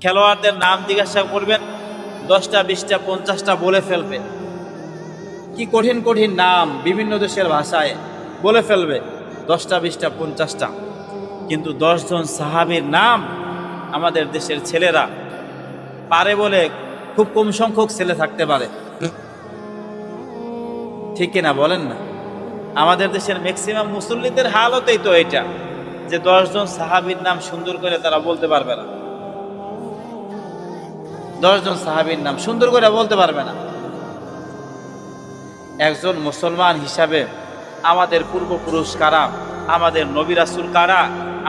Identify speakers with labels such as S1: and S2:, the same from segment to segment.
S1: খেলোয়াড়দের নাম জিজ্ঞাসা করবেন, 10টা 20টা 50টা বলে ফেলবে। কি কঠিন কঠিন নাম বিভিন্ন দেশের ভাষায় বলে ফেলবে, 10টা 20টা 50টা। কিন্তু 10 জন সাহাবীর নাম আমাদের দেশের ছেলেরা পারে বলে খুব কম সংখ্যক ছেলে থাকতে পারে, ঠিক কিনা বলেন না? আমাদের দেশের ম্যাক্সিমাম মুসল্লিদের হালতেই তো এটা, যে 10 জন সাহাবীর নাম সুন্দর করে তারা বলতে পারবে না। 10 জন সাহাবীর নাম সুন্দর করে বলতে পারবে না। একজন মুসলমান হিসাবে আমাদের পূর্বপুরুষ কারা, আমাদের নবী রাসূল কারা,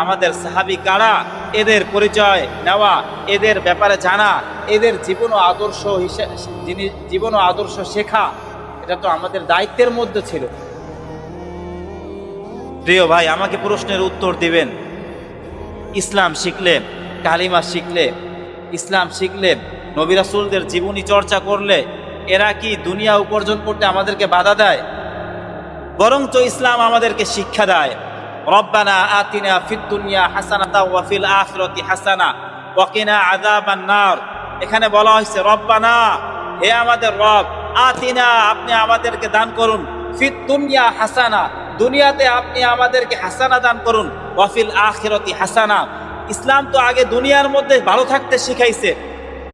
S1: আমাদের সাহাবী কারা, এদের পরিচয় নেওয়া, এদের ব্যাপারে জানা, এদের জীবন ও আদর্শ জীবন ও আদর্শ শেখা, এটা তো আমাদের দায়িত্বের মধ্যে ছিল। প্রিয় ভাই, আমাকে প্রশ্নের উত্তর দিবেন, ইসলাম শিখলে, কালিমা শিখলে, ইসলাম শিখলে, নবী রাসূলদের জীবনী চর্চা করলে এরা কি দুনিয়া উপার্জন করতে আমাদেরকে বাধা দেয়? বরঞ্চ ইসলাম আমাদেরকে শিক্ষা দেয়, রব্বানা আতিনা ফিদ দুনিয়া হাসানাতা ওয়া ফিল আখিরাতি হাসানা ওয়া কিনা আযাবান নার। এখানে বলা হয়েছে রব্বানা, হে আমাদের রব, আতিনা, আপনি আমাদেরকে দান করুন, ফিদ দুনিয়া হাসানা, দুনিয়াতে আপনি আমাদেরকে হাসানা দান করুন, ওয়া ফিল আখিরাতি হাসানা। ইসলাম তো আগে দুনিয়ার মধ্যে ভালো থাকতে শিখাইছে,